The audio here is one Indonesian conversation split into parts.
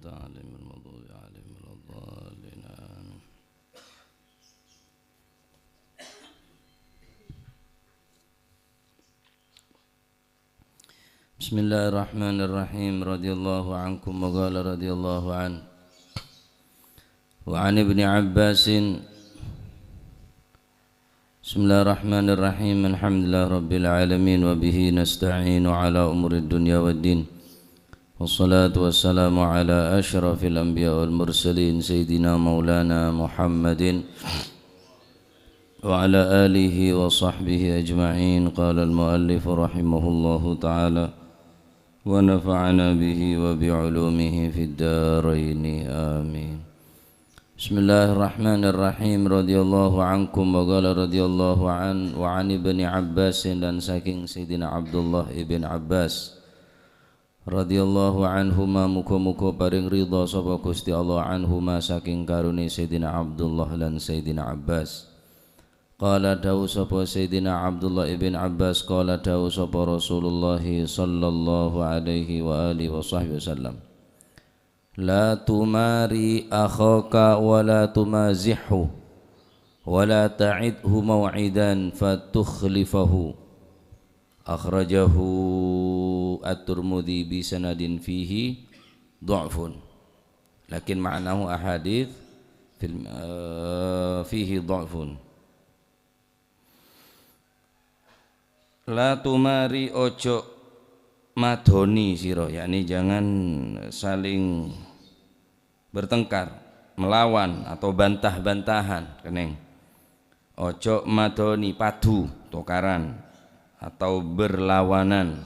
عليهم المغضوب عليهم ولا الضالين آمين. بسم الله الرحمن الرحيم. رضي الله عنكم وقال رضي الله عنه وعن ابن عباس. بسم الله الرحمن الرحيم. الحمد لله رب العالمين وبه نستعين على أمور الدنيا والدين والصلاة والسلام على أشرف الأنبياء والمرسلين سيدنا مولانا محمد وعلى آله وصحبه أجمعين. قال المؤلف رحمه الله تعالى ونفعنا به وبعلومه في الدارين آمين. بسم الله الرحمن الرحيم. رضي الله عنكم وقال رضي الله عنه وعن ابن عباس dan saking Sayyidina Abdullah ibn Abbas radhiyallahu anhuma muga-muga paring ridha sapa Gusti Allah anhuma saking karune Sayyidina Abdullah lan Sayyidina Abbas. Qala dawu sapa Sayyidina Abdullah ibn Abbas qala dawu sapa Rasulullah sallallahu alaihi wa alihi wasallam la tumari akhaka wa la tumazihhu wa la ta'idhu maw'idan fatukhlifahu. Akhrajahu at-Tirmidzi bi sanadin fihi dha'fun lakin ma'nahu ahadits fihi dha'fun. La tumari ojo madoni sira, yakni jangan saling bertengkar, melawan atau bantah-bantahan keneng. Ojo madoni padu tukaran atau berlawanan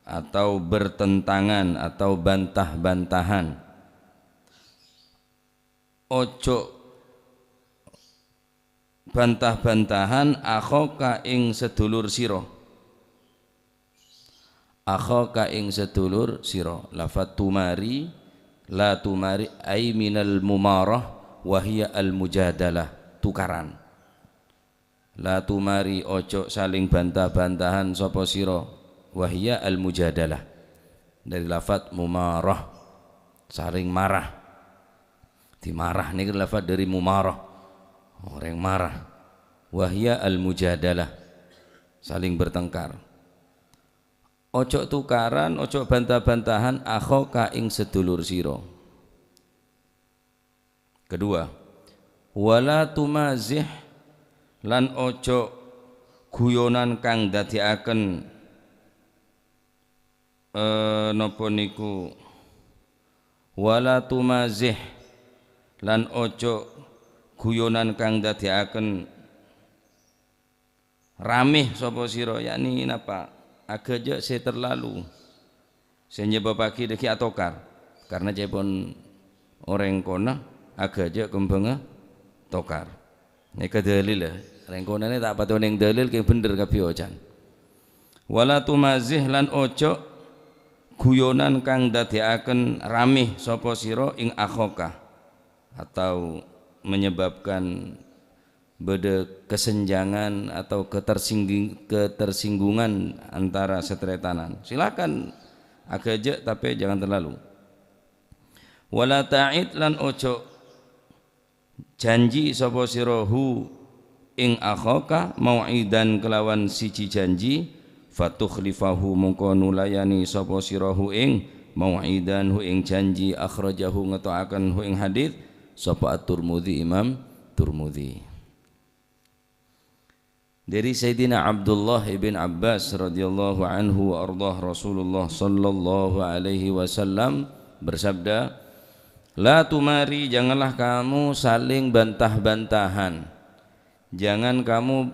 atau bertentangan atau bantah-bantahan. Ojo bantah-bantahan akhoka ing sedulur sira, akhoka ing sedulur sira. Lafat tumari, la tumari ay minal mumarah wa hiya al mujadalah, tukaran. La tumari ojo saling bantah-bantahan sapa sira, wa hiya al mujadalah dari lafat mumarah, saling marah. Dimarah niki lafat dari mumarah, orang marah. Wahya al-mujadalah, saling bertengkar. Ojo tukaran, ojo bantah-bantahan akhoka ing sedulur sira. Kedua, wala tumazih lan ojo guyonan kang dadekaken napa niku, wala tumazih lan ojo guyonan kang dadekaken ramih sapa sira, yakni napa agak saya terlalu saya nyebabake deki atokar karena cepon orang kona agak kembang tokar. Nek dalil orang kona ini tak patut ning dalil ki bener kabeh ojan. Wala tumazih lan ojo guyonan kang dadekaken ramih sapa sira ing akhoka, atau menyebabkan beda kesenjangan atau ketersinggungan antara setretanan. Silakan agak tapi jangan terlalu. Wala ta'id lan ojo janji sapa sira hu ing akhoka mau'idan kelawan siji janji, fatukhlifahu mongko nulayani sapa sira hu ing mau'idan hu ing janji. Akhrajahu ngetoaken hu ing hadits sapa at-Tirmidzi, Imam Tirmidzi. Dari Sayyidina Abdullah ibn Abbas radhiyallahu anhu wa ardah Rasulullah sallallahu alaihi wasallam bersabda, la tumari, janganlah kamu saling bantah-bantahan, jangan kamu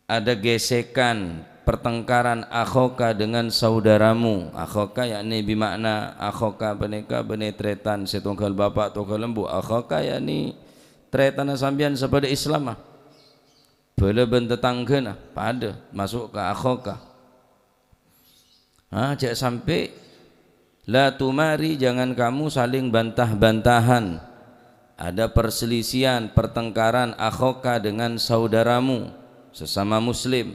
ada gesekan pertengkaran akhoka dengan saudaramu. Akhoka yakni bimakna akhoka beneka benetretan setunggal bapak tunggal lembu. Akhoka yakni tretan sambian sepada Islam bela bentetanggena pada masuk ke akhoka. Jangan sampai la tumari, jangan kamu saling bantah-bantahan, ada perselisihan pertengkaran akhoka dengan saudaramu sesama muslim.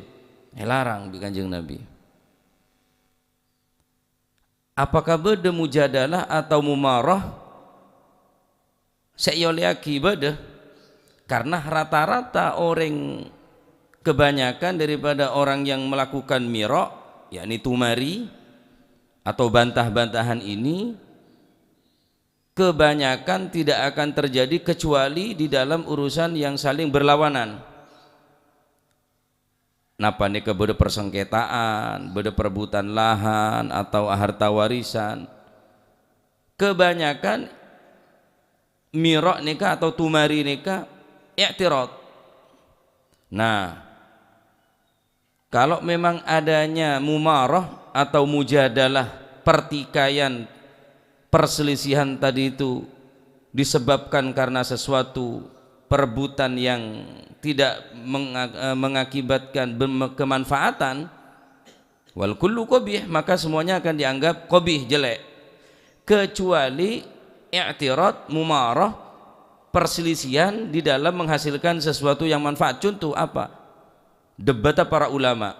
Larang di Kanjeng Nabi. apakah beda mujadalah atau mumarah? Saya yakin beda, karena rata-rata orang, kebanyakan daripada orang yang melakukan mira, yakni tumari atau bantah-bantahan ini, kebanyakan tidak akan terjadi kecuali di dalam urusan yang saling berlawanan. Napa nika beda persengketaan, beda perebutan lahan atau harta warisan. Kebanyakan mira nika atau tumari nika i'tirad. Nah, kalau memang adanya mumarah atau mujadalah, pertikaian, perselisihan tadi itu disebabkan karena sesuatu perebutan yang tidak mengakibatkan kemanfaatan, wal kullu qabih, maka semuanya akan dianggap qabih, jelek, kecuali i'tirad, mumarah, perselisihan di dalam menghasilkan sesuatu yang manfaat. Contoh apa? Debat para ulama.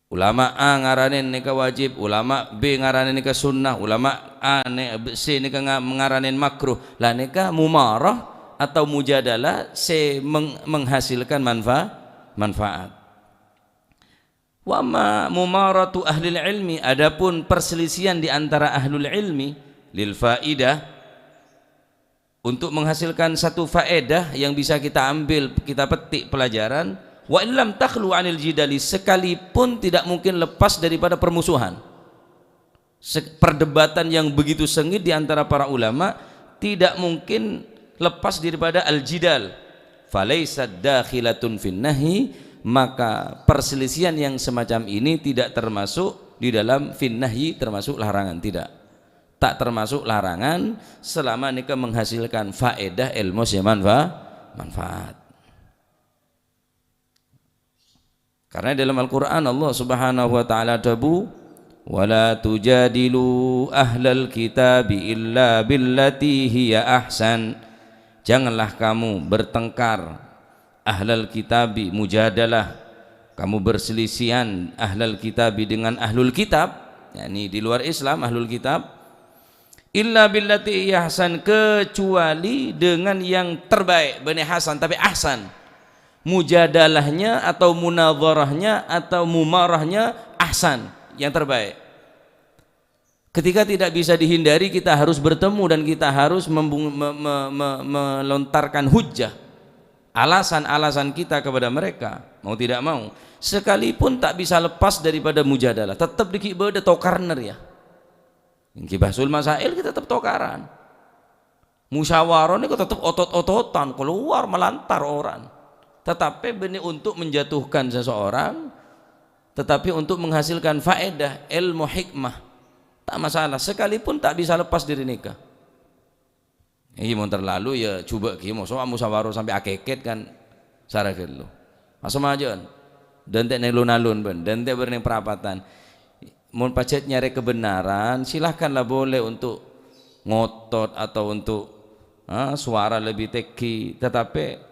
Ulama A ngaranin nikah wajib, ulama B ngaranin nikah sunnah, ulama A C nikah ngaranin makruh. Lah nikah mumarah atau mujadalah C menghasilkan manfaat. Wa ma mumaratu ahli ilmi, adapun perselisihan di antara ahlul ilmi, lil faidah, untuk menghasilkan satu faedah yang bisa kita ambil, kita petik pelajaran. Wa illam takhlu anil jidali, sekalipun tidak mungkin lepas daripada permusuhan, perdebatan yang begitu sengit di antara para ulama tidak mungkin lepas daripada al-jidal. Falaisat dakhilatun fin nahi, maka perselisihan yang semacam ini tidak termasuk di dalam fin nahyi, termasuk larangan, tidak, tak termasuk larangan selama nikah menghasilkan faedah ilmu yang manfaat. Karena dalam Al-Quran Allah subhanahu wa ta'ala dabu, wala tujadilu ahlal kitabi illa billati hiya ahsan, janganlah kamu bertengkar ahlal kitabi, mujadalah, kamu berselisihan ahlal kitabi dengan ahlul kitab, yakni di luar Islam ahlul kitab, illa billati hiya ahsan, kecuali dengan yang terbaik, benih hasan tapi ahsan, mujadalahnya atau munadharahnya atau mumarahnya ahsan, yang terbaik. Ketika tidak bisa dihindari, kita harus bertemu dan kita harus melontarkan hujjah, alasan-alasan kita kepada mereka, mau tidak mau, sekalipun tak bisa lepas daripada mujadalah, tetap dikibada tokarner ya. Kibasul masail kita tetap tokaran, musyawarah ini tetap otot-ototan, keluar melantar orang. Tetapi benih untuk menjatuhkan seseorang, tetapi untuk menghasilkan faedah, ilmu, hikmah, tak masalah, sekalipun tak bisa lepas dari nikah. Ini mau terlalu ya coba ki, mau soal musyawarah sampai akeket kan, sarakit lo, masuk majuan, dan tak nelun-alun ben, dan tak berning perapatan. Mau pacet nyari kebenaran, silahkanlah, boleh untuk ngotot atau untuk suara lebih teki, tetapi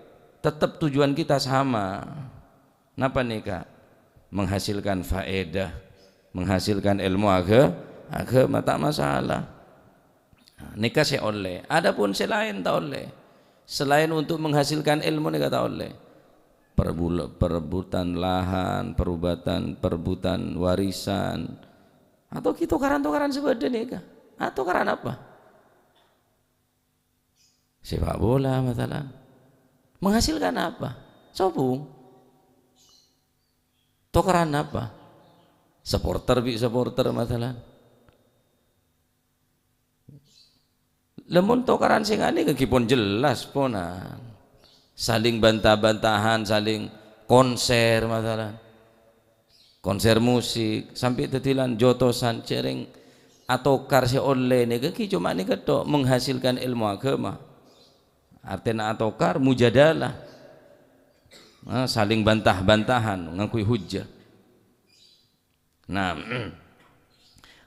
tetap tujuan kita sama. Napa nikah? Menghasilkan faedah, menghasilkan ilmu agama, tak masalah. Nikah saya oleh, adapun selain tak oleh. Selain untuk menghasilkan ilmu nikah tak oleh. Perebutan lahan, perebutan warisan, atau kita tukaran sebeda nikah, atau tukaran apa? Sepak bola masalah. Menghasilkan apa? Sobung. Tukaran apa? Supporter masalah. Lemun tukaran sing ane kekipun jelas ponan. Saling bantah-bantahan, saling konser masalah. Konser musik sampai tetilan jotosan cereng atau karse oleh nih keki cuma nih ketok menghasilkan ilmu agama. Artinya atokar mujadalah, saling bantah-bantahan, ngakui hujjah. Nah,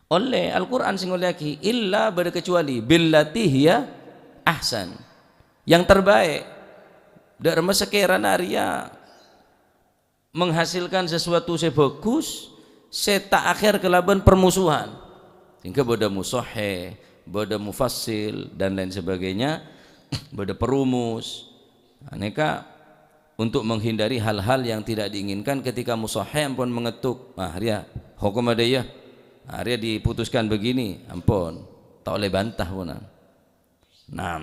oleh Al-Quran sing oleh lagi illa berkecuali billati hiya ahsan, yang terbaik. Dari sekiran area menghasilkan sesuatu yang bagus, seta akhir kelaban permusuhan sehingga boda musohe, boda mufassil dan lain sebagainya, boda perumus aneka untuk menghindari hal-hal yang tidak diinginkan. Ketika musohe ampun mengetuk ria hukum ada ya ria diputuskan begini ampun tak oleh bantah punan. Nah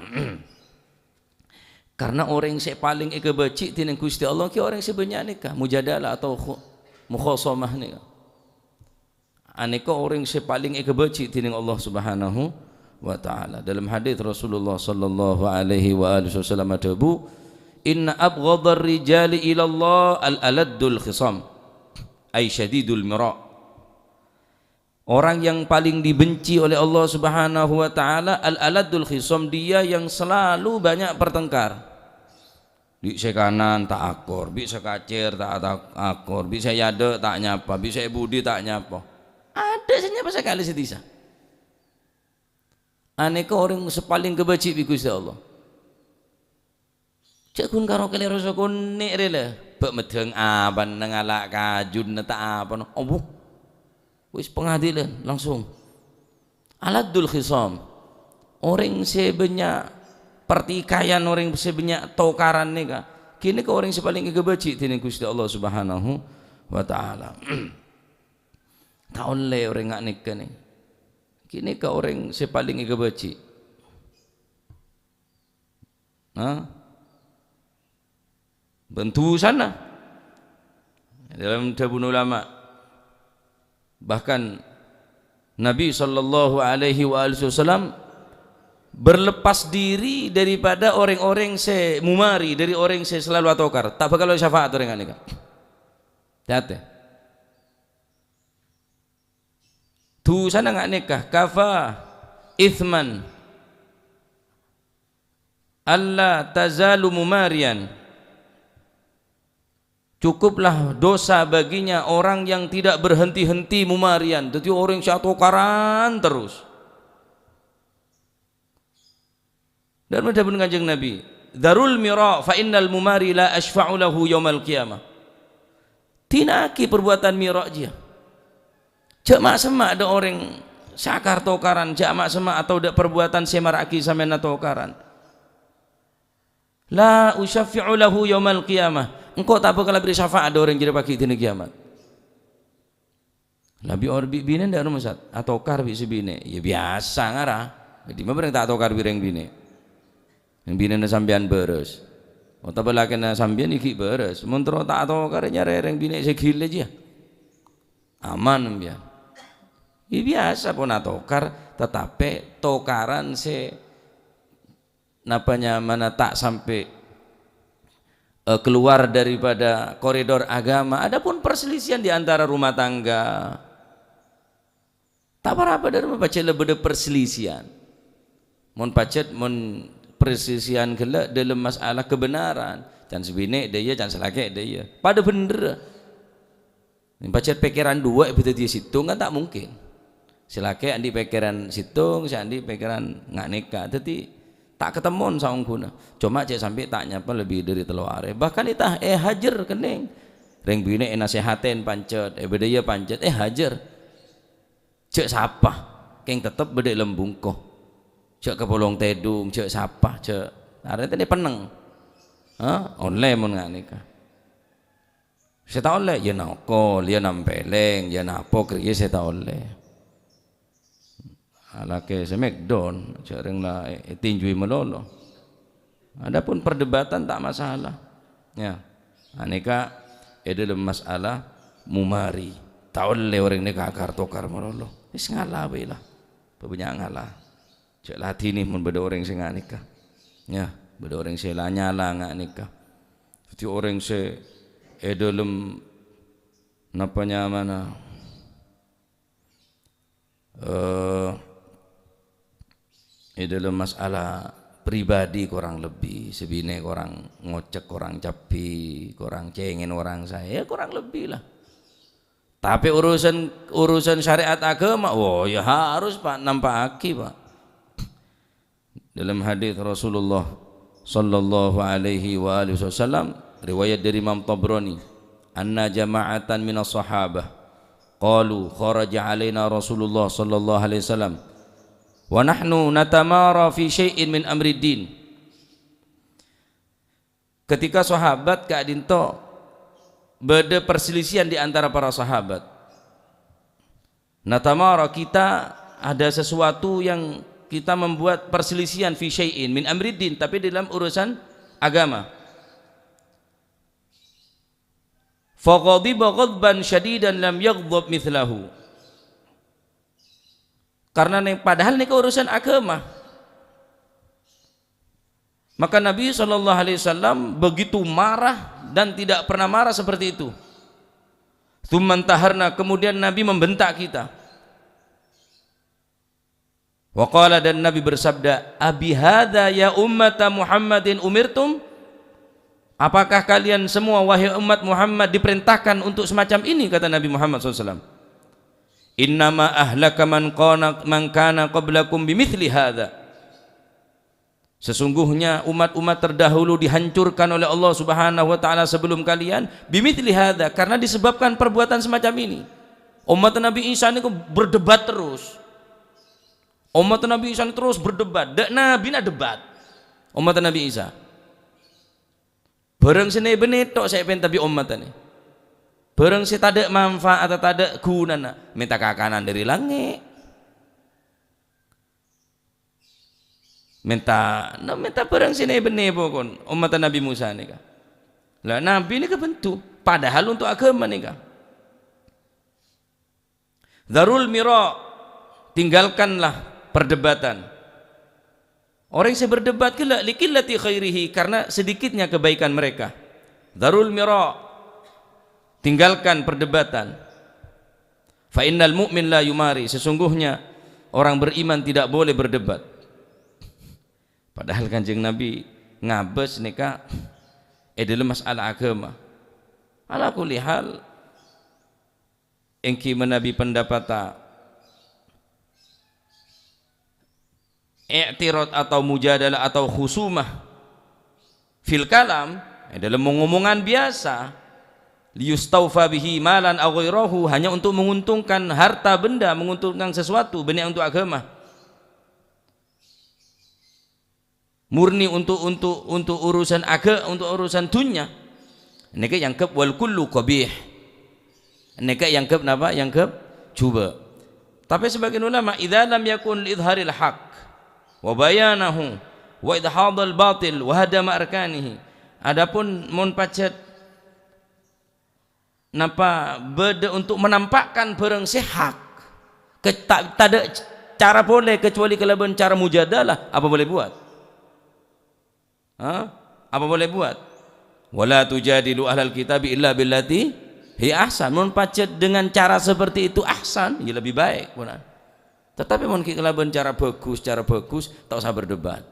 karena orang yang paling ikebeci tineng Gusti Allah ki orang sebenarnya nikah mujadalah atau mukhasamah nikah aneka orang yang paling ikebeci tineng Allah Subhanahu wa taala. Dalam hadis Rasulullah sallallahu alaihi wa alihi wasallam adabu inna abghadar rijali ila Allah al-aladdul khisam ay syadidul mira. Orang yang paling dibenci oleh Allah Subhanahu wa taala al-aladul khisam, dia yang selalu banyak bertengkar. Bisa kanan tak akor, bisa kacir tak akor, bisa yade tak nyapa, bisa budi tak nyapa. Ada senyapa sekali setisa. Aneka orang sepaling kebenci bi Gusti Allah. Cek kun karo kele rasa kun nek rela, bek medeng aban ngalak kajun tak apa no. Oh, wis pengadilan langsung aladul khisam, orang sebanyak pertikaian, orang sebanyak tokaran nika kini ke orang sepaling kebenci tini Gusti Allah Subhanahu wa taala. Tak oleh orang ngak nikah ni kini ke orang sepaling kebenci bentu sana dalam tabun ulama. Bahkan Nabi sallallahu alaihi wasallam berlepas diri daripada orang-orang se mumari, dari orang se selalu atokar, tak bakal syafaat orang ini. Hati. Tu sana ngak nikah kafa ithman alla tazalu mumarian. Cukuplah dosa baginya orang yang tidak berhenti-henti mumarian. Jadi orang yang tokaran terus. Dan ada pun kanjeng Nabi, darul mira fa innal mumari la ashfa'u lahu yaumal qiyamah. Tinaki perbuatan mira dia. Cak semak ada orang sakar tokaran, cak semak atau ada perbuatan semaraki samena tokaran. La usyafi'u lahu yaumal qiyamah. Engkau tak bakal beri syafaat ada orang jadi pagi di kiamat. Labi or bine ndak rumusat atau kar bi sebine. Ya biasa ngarah. Jadi memang tak atau kar bireng bine. Yang bine na sampean beres. Oh tak balaken na sampean iki beres. Muntro tak atau kar nyareng bine segile aja. Aman mbian. Ya biasa pun atokar tetapi tokaran se napanya mana tak sampai keluar daripada koridor agama. Adapun perselisihan di antara rumah tangga tak apa dari membaca lebih perselisihan mon pacet mon perselisihan gelak dalam masalah kebenaran jangan sebine dia jangan selake dia pada bener pacet pikiran dua betul dia situng kan tak mungkin selake andi pikiran situng si andi pikiran ngak nikah jadi tak ketemu saung guna cuma cek sampai tak nyapa lebih dari telu are bahkan itah hajar kening reng bine nasehaten pancet bedaya pancet hajar cek sapa keng tetep bede lembungkoh cek kepolong tedung cek sapa cek are tadi peneng online mun ngak nikah saya tak oleh ya nokol ya nampeleng ya napo kriye saya tak oleh alake semekdon jarang lah tinjui melolo. Adapun perdebatan tak masalah. Ya, aneka dalam masalah mumari. Tahu le orang ni kakar tokar melolo. Is ngalah belah, pebanyak ngalah. Cek latih ni mun beda orang sing nikah. Ya, beda orang se lanyala ngak nikah. Jadi orang se dalam napanya mana? Dalam masalah pribadi kurang lebih sebine kurang ngocek kurang capi kurang cengin orang saya kurang lebih lah tapi urusan syariat agama ya harus pak nampaki pak dalam hadis Rasulullah sallallahu alaihi wa alihi wasallam riwayat dari Imam Tabrani anna jama'atan minas sahabah qalu kharaja alaina Rasulullah sallallahu alaihi wasallam wa nahnu natamara fi syai'in min amri din. Ketika sahabat Kak Dinto beda perselisihan di antara para sahabat, natamara, kita ada sesuatu yang kita membuat perselisihan fi syai'in min amri din, tapi dalam urusan agama. Faghadiba ghadban syadidan lam yaghdab mithlahu. Karena padahal ini urusan agama. Maka Nabi SAW begitu marah dan tidak pernah marah seperti itu. Tsumman taharna, kemudian Nabi membentak kita. Wa qala, dan Nabi bersabda, abi hadza ya ummata Muhammadin umirtum? Apakah kalian semua wahai umat Muhammad diperintahkan untuk semacam ini, kata Nabi Muhammad SAW. Innama ahlaka man kana qablakum bimithli hadza. Sesungguhnya umat-umat terdahulu dihancurkan oleh Allah Subhanahu wa taala sebelum kalian bimithli hadza, karena disebabkan perbuatan semacam ini. Umat Nabi Isa ini berdebat terus. Umat Nabi Isa terus berdebat. Nabi na debat. Umat Nabi Isa. Barang sini benih tok saya pengen tapi umat ini. Barang si tak ada manfaat atau tak ada guna, minta kakanan dari langit. Minta barang sini benih pokon umat Nabi Musa nih kah. Lah Nabi ini kebentuk padahal untuk agama nih kah. Darul mira, tinggalkanlah perdebatan. Orang yang berdebat likillati khairihi, karena sedikitnya kebaikan mereka. Darul mira, tinggalkan perdebatan. Fa innal mu'min la yumari, sesungguhnya orang beriman tidak boleh berdebat. Padahal Kanjeng Nabi ngabes nikah dalam masalah agama. Ala kulli hal engki menabi pendapata i'tirad atau mujadalah atau khusumah fil kalam dalam mengomongan biasa, liyustaufa bihi malan aw ghairahu, hanya untuk menguntungkan harta benda, menguntungkan sesuatu benih untuk agama. Murni untuk urusan agama, untuk urusan dunia. Neka yang kep wal kullu qabih. Neka yang kep napa? Yang kep coba. Tapi sebagian ulama, idza lam yakun lidharil haq wa bayanahu wa idhadul batil wa hadama arkanihi. Adapun mun pacet napa beda untuk menampakkan barang sehak, tak ada cara boleh kecuali kelaban cara mujadalah, apa boleh buat? Apa boleh buat? Wala tujadilu ahlal kitab illa billati hi ahsan. Mun pacet dengan cara seperti itu ahsan, ya lebih baik punan. Tetapi mun kelaban cara bagus tak usah berdebat.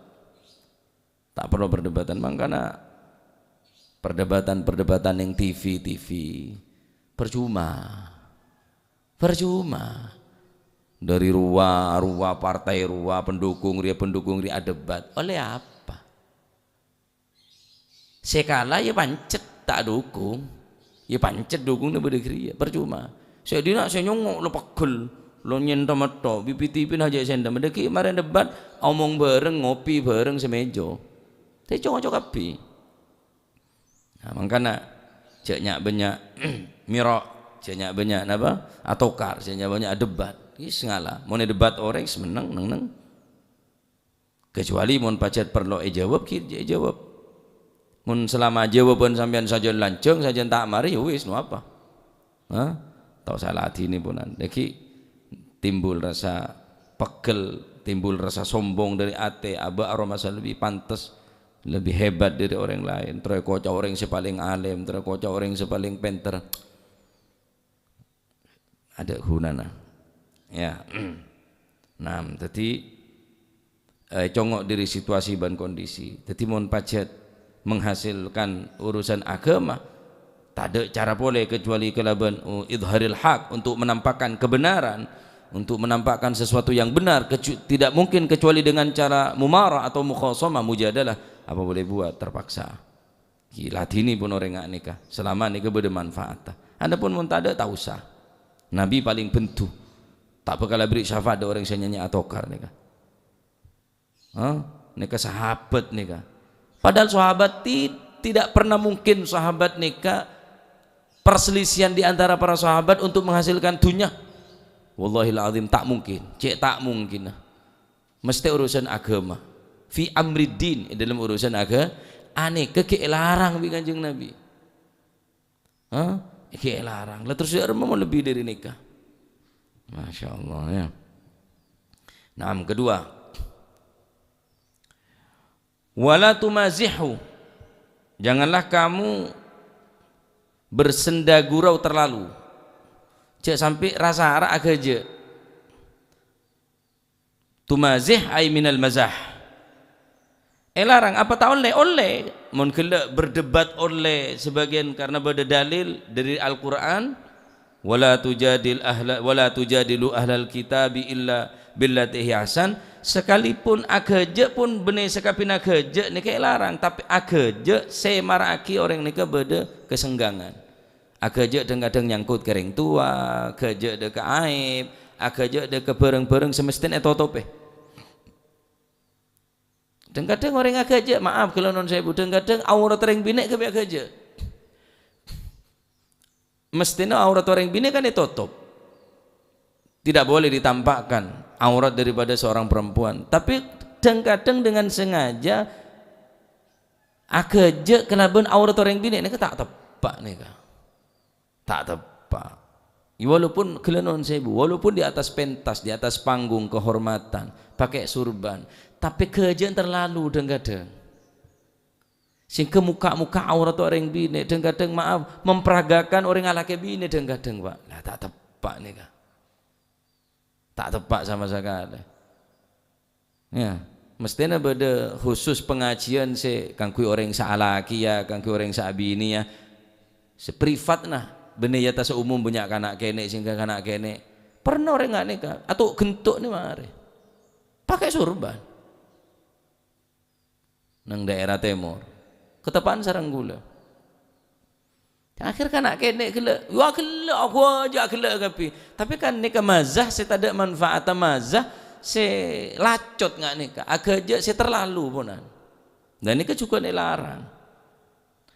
Tak perlu perdebatan, makanya perdebatan yang TV percuma. Dari ruwa partai pendukung ria debat oleh apa? Sekala ya pancet tak dukung, ya pancet dukung ni berdekri, percuma. Saya dina saya nyongok lo pegel, lo nyenta meto, bipitipin aja saya ndak mendeki kemarin debat, omong bareng, ngopi bareng semejo. Saya cocok api. Nah, makanya ceknya banyak mirok, ceknya banyak apa? Atokar, ceknya banyak debat. Is ngalah, mau debat orang semenang neng. Kecuali mau pacet perlu jawab, kita jawab. Mun selama jawaban sampean saja lanceng saja tak mari ya wis no apa. Tahu salah hati ini punan. Jadi timbul rasa pegel, timbul rasa sombong dari ate, aba aroma lebih pantas, lebih hebat dari orang lain. Terus kocak orang yang paling alim, terus kocak orang yang paling pinter. Ada gunana. Ya. Nah, jadi congok diri situasi dan kondisi. Jadi mohon pacet menghasilkan urusan agama tak ada cara boleh kecuali kelaban idharil haq, untuk menampakkan kebenaran, untuk menampakkan sesuatu yang benar. Tidak mungkin kecuali dengan cara mumarah atau mukhasamah, mujadalah. Apa boleh buat, terpaksa. Gila ini pun orang nikah selama nikah bermanfaat. Adapun mun tak ada tak usah. Nabi paling bentu tak bakal beri syafaat ada orang yang nyanyi atokar nika. Nika sahabat nika. Padahal sahabat tidak pernah mungkin sahabat nika perselisihan di antara para sahabat untuk menghasilkan dunya. Wallahil azim tak mungkin. Tak mungkin. Mesti urusan agama. Fi amriddin dalam urusan agama aneh kekelarang bi Kanjeng Nabi. Kelarang. Lah terus mau lebih dari nikah. Masya Allah ya. Nah, kedua, wala tumazihu, janganlah kamu bersenda gurau terlalu, cek sampai rasa arak aja. Tumazih ay minal mazah. Larang apa tak oleh mun kena berdebat oleh sebagian karena berdalil dari Al-Qur'an, wala tujadilu ahlal kitabi illa billati ahsan, sekalipun akeje pun benih sekapina akeje ni kayak larang, tapi akeje saya maraki orang ni ke beda kesenggangan. Akeje kadang nyangkut kering tua, akeje de ke aib, akeje de ke bereng-bereng semestinya totope. Dan kadang orang akeje, maaf kalau non saya budeng kadang aurat orang bini ke akeje. Mestinya aurat orang bini kan ditutup, tidak boleh ditampakkan aurat daripada seorang perempuan. Tapi kadang dengan sengaja akeje kelaban aurat orang bini ini tak tepat nih kak, tak tepat. Walaupun kelenon sebu, walaupun di atas pentas, di atas panggung kehormatan, pakai surban, tapi kejian terlalu kadang. Sehingga muka-muka aurat orang bini kadang maaf memperagakan orang alake bini kadang Pak. Lah tak tepat nih Kak. Tak tepat sama sekali. Ya, mestinya beda khusus pengajian kangkui orang saalaki ya, kangkui orang saabini ya. Seprivat nah, benih atas umum banyak kanak kene sehingga kanak kene. Pernah orang enggak nikah atau gentuk nih mari. Pakai surban. Nang daerah timur. Ketepaan sarang gula. Akhir kanak kene gila, wah gila aku aja gila tapi kan nikah mazah saya tak ada manfaat mazah saya lacot nggak nikah agak aja saya terlalu punan dan nikah juga dilarang.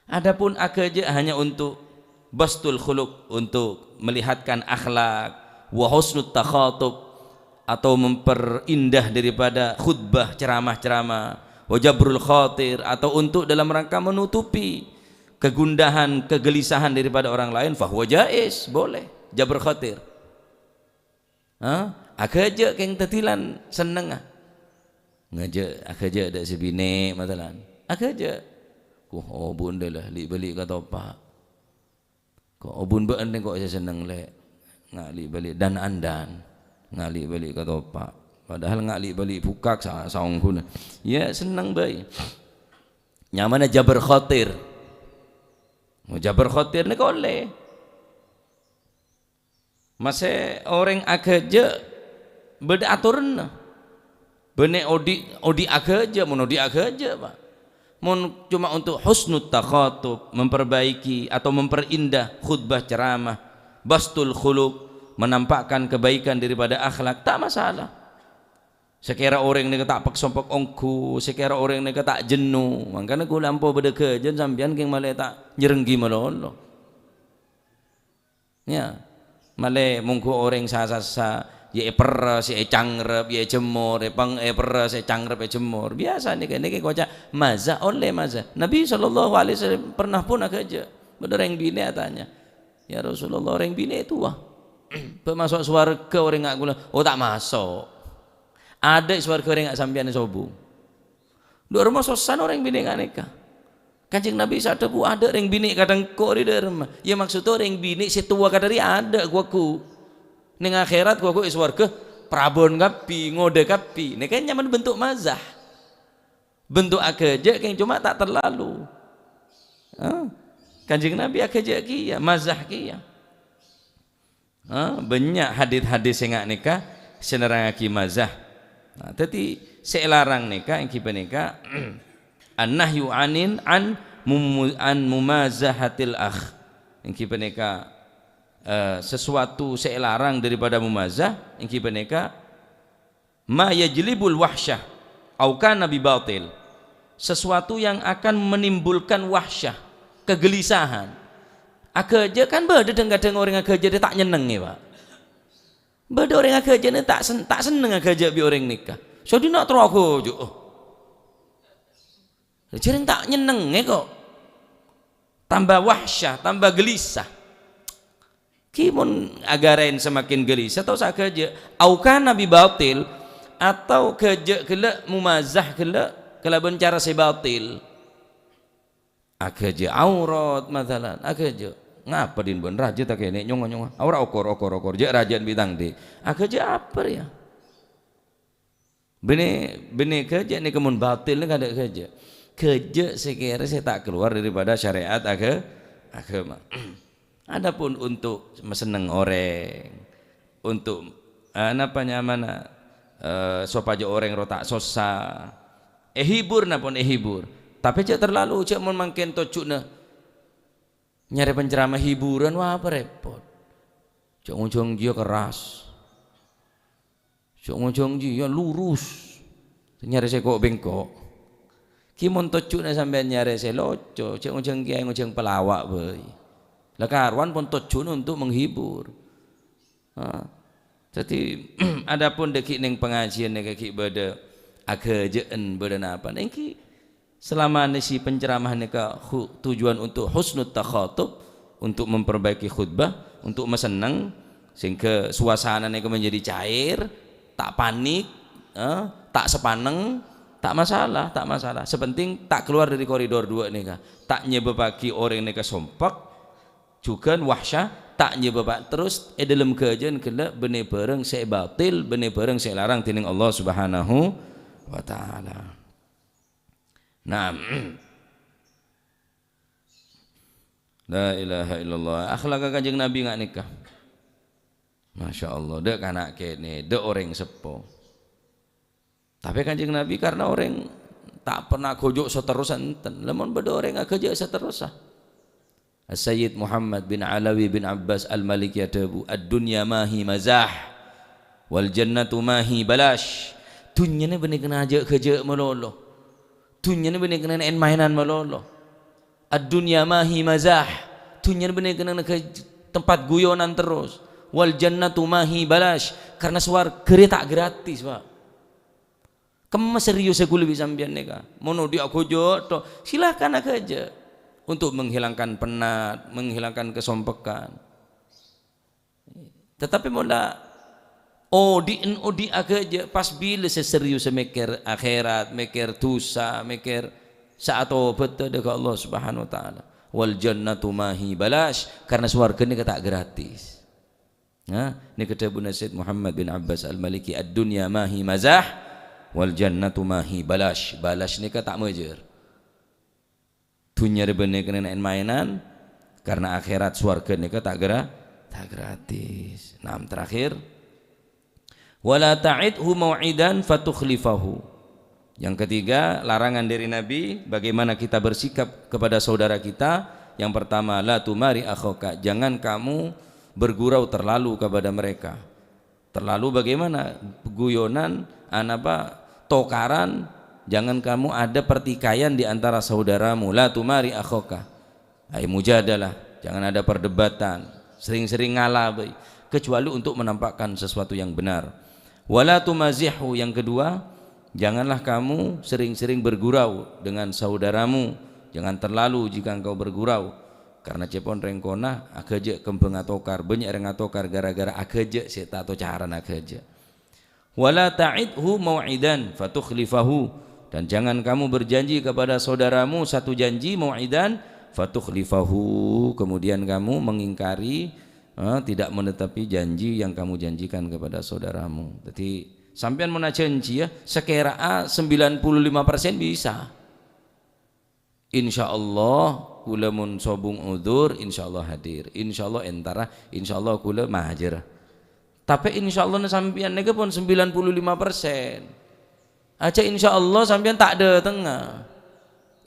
Adapun agak aja hanya untuk bastul khuluq, untuk melihatkan akhlak, wa husnut takhatub, atau memperindah daripada khutbah ceramah-ceramah, wajabrul khatir, atau untuk dalam rangka menutupi kegundahan, kegelisahan daripada orang lain, fahuwa jaiz, boleh jabr khatir. Akaja keng tetilan seneng ngaja akaja ada sebine matalan akaja oh bunda lah li balik kata pak kok obun bean kok saya seneng le ngali balik dan andan ngali balik kata pak padahal ngali balik bukak saong kuna ya seneng baik nyamannya jabr khatir. Mau jabar khotir ni kau boleh. Masa orang akaja beda aturan. Benek odi akaja, mun odi akaja pak. Mun cuma untuk husnut takhatub, memperbaiki atau memperindah khutbah ceramah, bastul khuluq, menampakkan kebaikan daripada akhlak, tak masalah. Sekira orang ni tak paksompok ongku, sekira orang ni tak jenuh, makanya ku lampau berdeka jen sambian keng malay tak nyerenggi malolo. Ya, malay mungku orang sasa ye peras, ye cangrep, ye jemur, ye pang peras, ye cangrep, ye jemur. Biasa ni kan ni kocak maza oleh maza. Nabi SAW pernah pun aja bener yang bini tanya, ya Rasulullah orang bini itu wah, pemasuk swarga orang ngak gula, oh tak masuk. Ada swarga orang nggak sambian sobu. Dua rumah sosan orang bini nggak nikah. Kanjeng Nabi sadar bu ada orang bini kadang kok di rumah. Ya maksudnya orang bini si tua kadari ada ku. Neng akhirat ku swarga prabon kapi ngode kapi. Ini kan nyaman bentuk mazah. Bentuk akeja yang cuma tak terlalu. Kanjeng Nabi akeja kia mazah kia. Banyak hadis-hadis yang nggak nikah senerangaki mazah. Nah, tadi selarang nikah yang kita nikah an-nahyu an mumazahatil akh yang kita nikah sesuatu saya larang daripada mumazah ingki beneka ma yajlibul wahsyah au kana bi batil, sesuatu yang akan menimbulkan wahsyah, kegelisahan. Akeje kan beda kadang orang akeje dia tak nyeneng ya Pak. Beda orang akeje dia tak seneng akeje bi orang nikah. So dia nak terus aku jo. Jadi tak nyeneng kok. Tambah wahsyah, tambah gelisah. Kimun agarain semakin gelisah atau sakeje au kana bi batil, atau keje kele mumazah kele bencara sebatil. Akeje aurat masalan, akeje ngapa din bon raja tak kene nyong aura okor je rajaan bintang di. Akeje apa ya? Bene keje ni kemun batil ni kada keje. Keje sekira saya tak keluar daripada syariat agama. Adapun untuk meseneng orang, untuk sopaja orang rotak sosa, hibur napun hibur. Tapi cak terlalu cak mon mangken tocuk na nyari penceramah hiburan wah apa repot. Cak ngujung dia keras, cak ngujung dia lurus, nyari sekok bengkok. Kimon tocuk na sampean nyari seloco, cak ngujung dia ngujung pelawak boy. Lah karwan pun tujuan untuk menghibur. Jadi adapun dekik ning pengajian nek kik beda agajeen beda napa niki selama nisi penceramah nika tujuan untuk husnul takhatub, untuk memperbaiki khutbah, untuk mesenang sehingga suasana nika menjadi cair, tak panik, tak sepaneng, tak masalah. Sepenting tak keluar dari koridor dua nika, tak nyebabaki orang nika sompak juga wahsyah, tak nyebab terus dalam kajian kena benih bareng saya batil, benih bareng saya larang tining Allah Subhanahu wa taala. Naam. La ilaha illallah. Akhlak Kanjeng Nabi ngak nikah. Masya Allah, dek anak kene, dek orang sepo. Tapi Kanjeng Nabi karena orang tak pernah gojok seterusan enten, lemon beda orang ngak gojok seterusan. Sayyid Muhammad bin Alawi bin Abbas Al-Maliki adabu ad-dunya mahi mazah wal jannatu mahi balash. Dunya ni benih kena ajak kerja melolo, dunya ni benih kena mainan melolo. Ad-dunya mahi mazah, dunya ni benih kena tempat guyonan terus. Wal jannatu mahi balash, karena suar kere tak gratis Pak. Kamu serius aku lebih sambian neka mono dia aku jodoh silahkan aja untuk menghilangkan penat, menghilangkan kesompekan. Tetapi mula odi aja pas bila seserius mikir akhirat, mikir dosa, mikir saat obat dekat Allah Subhanahu wa taala. Wal jannatu mahi balash, karena swarga ni tak gratis. Ni kata Ibnu Said Muhammad bin Abbas Al-Maliki ad-dunya mahi mazah wal jannatu mahi balash. Balash ni tak mejer. Dunia benih kena mainan, karena akhirat swarga nika tak gratis. Nah, terakhir wala ta'idhu mau'idan fatukhlifahu. Yang ketiga, larangan dari Nabi bagaimana kita bersikap kepada saudara kita. Yang pertama, la tumari akhaka, jangan kamu bergurau terlalu kepada mereka. Terlalu bagaimana? Guyonan, tokaran. Jangan kamu ada pertikaian di antara saudaramu. La tumari akhaka, ay mujadalah, jangan ada perdebatan, sering-sering ngalah kecuali untuk menampakkan sesuatu yang benar. Wala tumazihu, yang kedua, janganlah kamu sering-sering bergurau dengan saudaramu. Jangan terlalu jika engkau bergurau, karena cepon rengkona akeje kembeng atokar, banyak reng atokar gara-gara akeje seta atau caran akeje. Wala ta'idhu mau'idan fatukhlifahu, dan jangan kamu berjanji kepada saudaramu satu janji mau'idan fatukhlifahu, kemudian kamu mengingkari, tidak menetapi janji yang kamu janjikan kepada saudaramu. Jadi sampean mau janji ya sekira 95% bisa. Insyaallah kula mun sobung udzur insyaallah hadir, insyaallah entara, insyaallah kula mahajer. Tapi insyaallah sampean nega pun 95%. Aja insyaallah sampean tak ada tengah.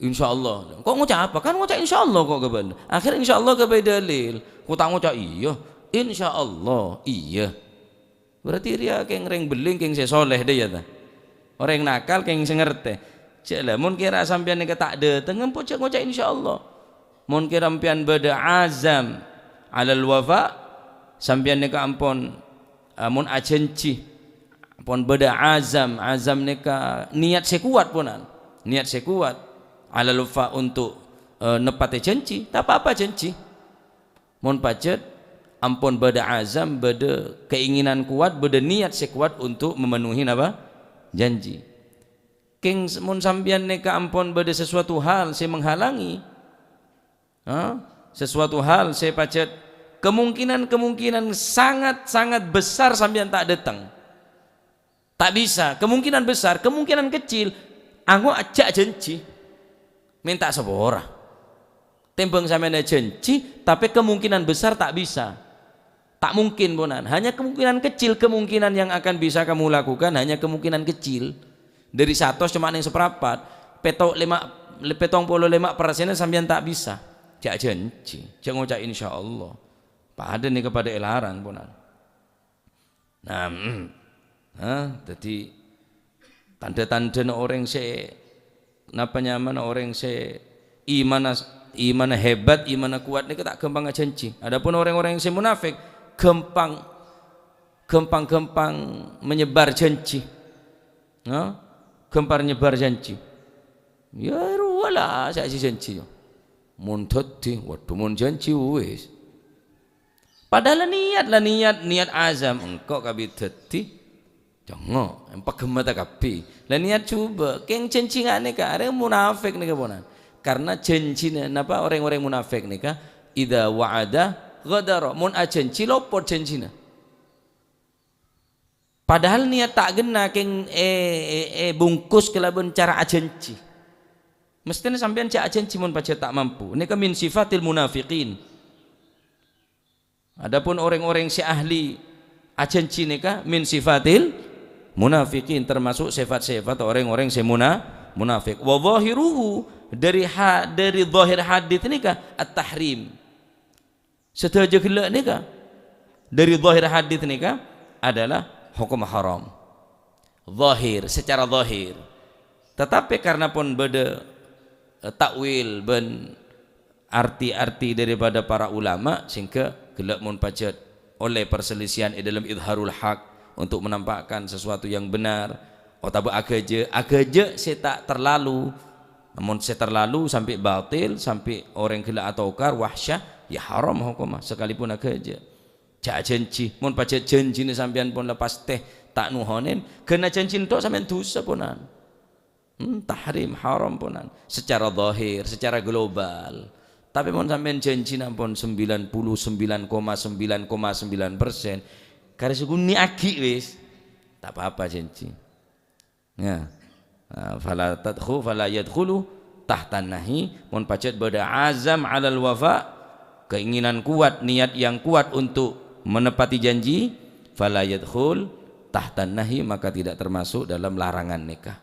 Insyaallah. Kok ngucap apa? Kan ngucap insyaallah kok kebal. Akhir insyaallah ke dalil. Kok tak ngucap iya. Insyaallah iya. Berarti dia keng reng beling keng sesoleh deh ya ta. Orang nakal keng ngerti. Cek lah mun kira sampean nika tak dateng empuk cek ngocak insyaallah. Mun kira sampean beda azam alal wafa sampean nika ampun mun ajenci pun beda azam nika niat sekuat punan. Niat sekuat alal wafa untuk nepati janji, tak apa-apa janji. Mun pacet ampun beda azam, beda keinginan kuat, beda niat sekuat untuk memenuhi apa? Janji. King mun sampean neka ampun beda sesuatu hal saya menghalangi. Sesuatu hal saya pacet kemungkinan sangat besar sampean tak datang. Tak bisa, kemungkinan besar, kemungkinan kecil. Aku ajak janji. Minta sepora. Tembang sampean janji, tapi kemungkinan besar tak bisa. Tak mungkin bonan. Hanya kemungkinan kecil, kemungkinan yang akan bisa kamu lakukan hanya kemungkinan kecil. Dari 100 cuma yang seperempat. Petong 5% sampean tak bisa. Jak janji, jak ngucap insyaallah. Pada nih kepada elarang bonan. Jadi tanda-tanda orang napa nyaman orang iman hebat, iman kuat ini tak gampang janji. Adapun orang-orang yang munafik gampang menyebar janji. Gampang menyebar janji. Ya ruwalah saya janji. Mun dadi waduh mun janji wis. Padahal niat azam engkau kabi dadi jangan empat gemata kapi. Lah niat coba keng janji ngane ka arek munafik nika ponan. Karena janjina napa orang-orang munafik nika idza wa'ada ghadara mun ajanji lopot janjina. Padahal niat tak gena keng bungkus kelaban cara ajanji. Mestinya sampean cak ajanji mun pace tak mampu. Nika min sifatil munafiqin. Adapun orang-orang si ahli ajanji nika min sifatil munafiqin, termasuk sifat-sifat orang-orang si munafik. Wa zahiruhu dari zahir hadits nika at-tahrim. Setuju gelak nika dari zahir hadits nika adalah hukum haram. Zahir, secara zahir. Tetapi karena pun beda takwil ben arti-arti daripada para ulama sehingga gelak mun pacet oleh perselisihan dalam idharul haq untuk menampakkan sesuatu yang benar. Otabu agaja saya tak terlalu. Namun saya terlalu sampai batil, sampai orang gila atau ukar wahsyah, ya haram hukumah sekalipun agaja. Jak janji, mun pacet janji ni sampean pun lepas teh tak nuhonin, kena janji tok sampean dosa punan. Tahrim haram punan secara zahir, secara global. Tapi mun sampean janji nampun 99,9,9%, kare suguni agi wis. Tak apa-apa janji. Ya. Fala yadkhulu tahtan nahi mun pacet bada azam alal wafa, keinginan kuat, niat yang kuat untuk menepati janji, fala yadkhul tahtan nahi, maka tidak termasuk dalam larangan nikah.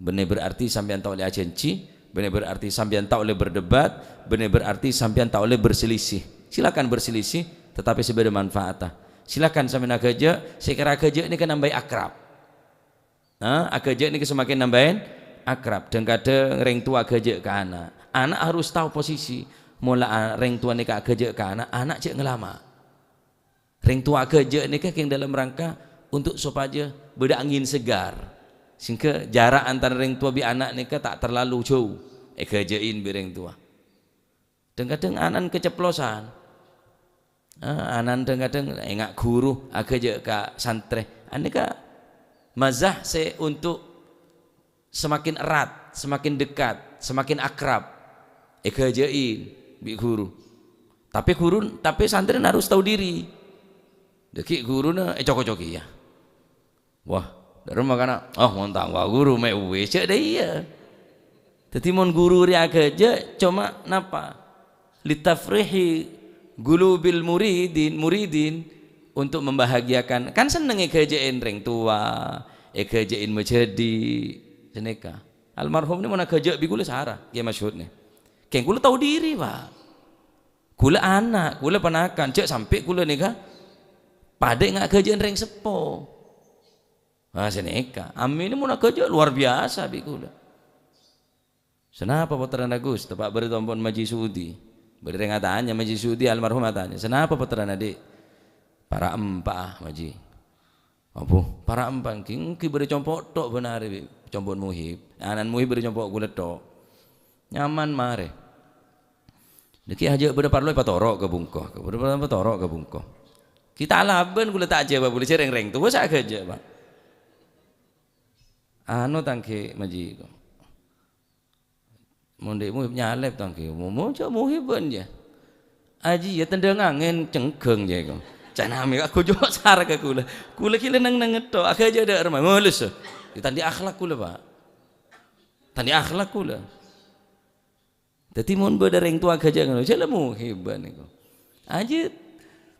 Benar berarti sampean tak boleh janji, benar berarti sampean tak boleh berdebat, benar berarti sampean tak boleh berselisih. Silakan berselisih tetapi sebeda manfaatah. Silakan sampean agaja, saya kira agaja ini kan nambah akrab. Agaja ini semakin nambahin akrab, dan kadang reng tua agaja ke anak harus tahu posisi. Mula reng tua nikah agaja ke anak cek ngelama. Reng tua agaja nikah yang dalam rangka untuk supaya beda angin segar, sehingga jarak antara reng tua bi anak nikah tak terlalu jauh. Agajain bi reng tua. Dan kadang anan keceplosan. Anan kadang engak guru agaja ke santre. Anika mazah saya untuk semakin erat, semakin dekat, semakin akrab. Agajain bi guru. Tapi santri harus tahu diri. Deki guru na cocok-coki ya. Wah, dari makana montang wah guru me wis cek dah iya. Dadi mon guru ri agaja cuma napa? Litafrihi gulubil muridin untuk membahagiakan. Kan seneng agajain reng tua, agajain menjadi seneka. Almarhum ni mana gajak bi kula sahara, ya masyhur ni. Keng kula tahu diri, Pak. kula anak, kula panakan, cek sampai kula nikah padek ngak kerja reng sepo. Seneka, amin ini mau nak kerja luar biasa bi kula. Senapa putra Agus, tepak beri tompon Maji Sudi. Beri rengatannya Maji Sudi almarhum atanya. Senapa putra adik? Para empah Maji. Apa? Para empah ki beri compok tok benar bi, compok muhib. Anan muhib beri compok kula tok. Nyaman mare. Deki aja beri parloi patorok ke bungkoh, beri patorok ke bungkoh. Kita alaban kula tak aja boleh cereng-reng tu sak kerja, Pak. Anu tangke Maji. Mondek muhib nyalep tangke mau cak muhiban je aji ya tendang angin cengkeng je kau canami aku jauh sar ke kula kila nang ngeto aku aja ada rumah mulus tandi akhlak kula Pak tandi akhlak kula tadi mon berdereng tua aja kan cak muhiban kau aji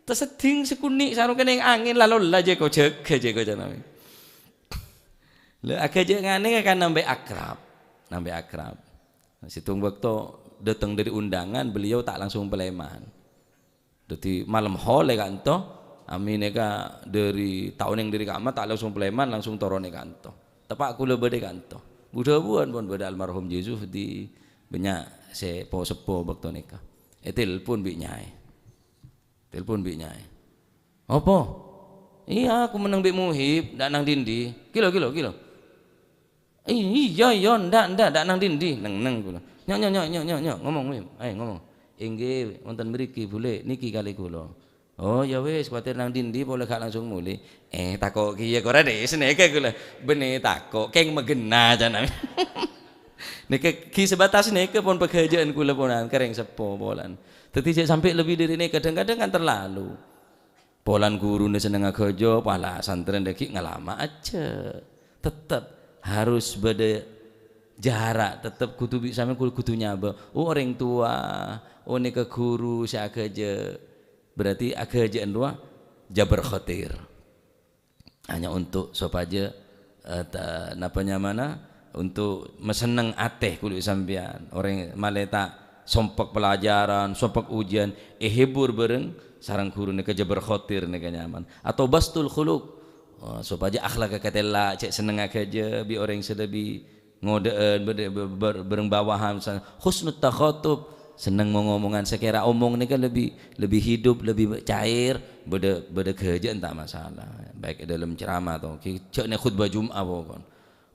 terseding sekunik sarung kena angin lalu aja kau cek aja kau canami le aku aja ngane akan nambah akrab situng waktu datang dari undangan beliau tak langsung Peleman. Jadi malam hole kanto, amin eka dari tahun yang dari kamar tak langsung Peleman langsung torone kanto. Tepak kula bade kanto. Budak buan pun bade almarhum Yusuf di banyak sepo sepo waktu nikah. Telepon bi nyai. Apa? Iya aku menang bi muhib, dak nang dindi. Kilo. Iya ndak nang dindi neng kula. Nyok ngomong ngomong. Inggih wonten mriki boleh niki kali kula. Oh ya wis kuwatir nang dindi boleh gak langsung muli. Takok kiye kok rade seneke kula. Bene takok keng megena jangan. Niki ki sebatas niki pun pekerjaan kula ponan kereng sepo polan. Dadi sampai lebih dari ini kadang-kadang kan terlalu. Polan guru ne seneng kerja pala santren deki ngalama aja. Tetap harus beda jarak tetap kudu bisa kudu nyaba orang tua ini ke guru saya kerja berarti kerjaan dua jabar khatir hanya untuk sopaja napanya mana untuk meseneng ateh kudu sampean orang maleta sompok pelajaran sompok ujian hibur bareng sarang guru ne ke jabar khatir ne nyaman atau bastul khuluq supaya akhlak katela cek seneng aja bi orang sedebi ngodean bereng bawahan husnul takhatub seneng mau ngomongan sekira omong ini kan lebih hidup lebih cair beda kerja tak masalah baik dalam ceramah atau cek ne khutbah Jumat pokon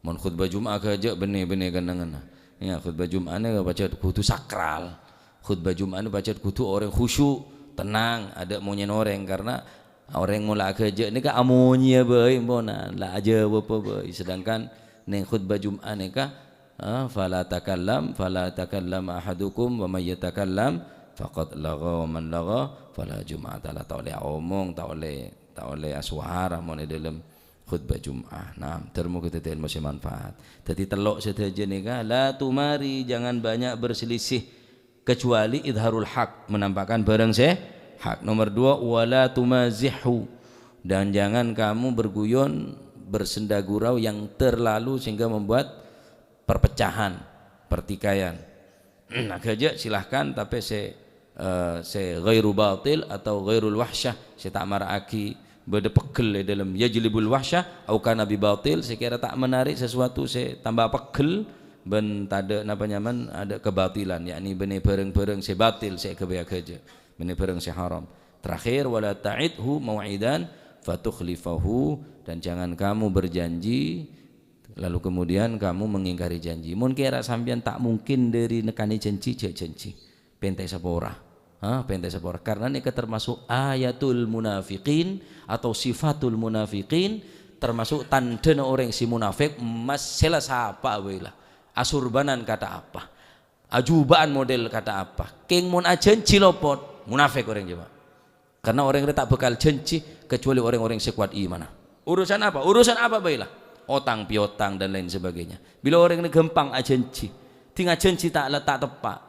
mon khutbah Jumat kerja benih kenangan ya khutbah Jumat ne baca kudu sakral khutbah Jumat ne baca kudu orang khusyuk tenang ada maunya orang karena orang mula kerja ni kan amonia baik bona lah aja apa baik sedangkan ni khutbah Jumat ni kan fala takallam ahadukum wa may yatakallam faqad lagha wa man lagha fala Jumat la tak boleh omong tak boleh suara mon dalam khutbah Jumat. Nah, termu kita ilmu manfaat. Jadi telok saja ni kan la tumari jangan banyak berselisih kecuali idharul haq menampakkan barang hak. Nomor 2 wala tumazihu dan jangan kamu berguyon bersenda gurau yang terlalu sehingga membuat perpecahan pertikaian. Nah kerja silahkan tapi saya ghairu batil atau ghairul wahsyah saya tak maraki beda pegel dalam yajlibul wahsyah atau kana bi batil saya kira tak menarik sesuatu saya tambah pegel ben tada napa nyaman ada kebatilan yakni benih bareng-bareng saya batil saya kebaya kerja benih bareng saya haram. Terakhir wala ta'idhu mau'idan fatukhlifahu dan jangan kamu berjanji lalu kemudian kamu mengingkari janji. Mun kira sampean tak mungkin dari nekani janji pentai sapora. Pentai sapora karena ini termasuk ayatul munafiqin atau sifatul munafiqin termasuk tanda orang si munafik masalah apa wailah. Asurbanan kata apa? Ajubaan model kata apa? Keng mun ajanji lopot munafik orang Jawa. Karena orang yang tak bekal janji kecuali orang-orang sekuat iman. Urusan apa? Urusan apa baiklah? Otang piotang dan lain sebagainya. Bila orang ini gampang ajanji, tinggal janji tak letak tepat,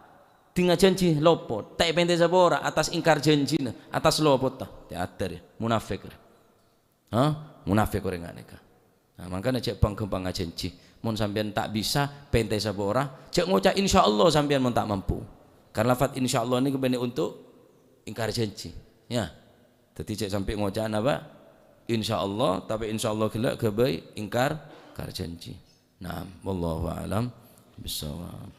tinggal janji lopot, tak pente sabora atas ingkar janji, atas lopot tak teater munafik. Munafik orang aneka. Nah, makanya cek gampang ajanji. Mun sampean tak bisa pente sabora, cek ngucap insyaallah sampean mun tak mampu. Karena lafaz insyaallah ini kebenar untuk ingkar janji. Ya. Dadi cek sampai ngocaan apa? Insyaallah, tapi insyaallah gelak gabai ingkar janji. Naam, wallahu a'lam bissawab.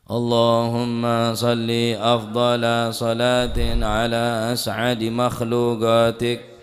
Allahumma salli afdala salatin ala as'adi makhluqatik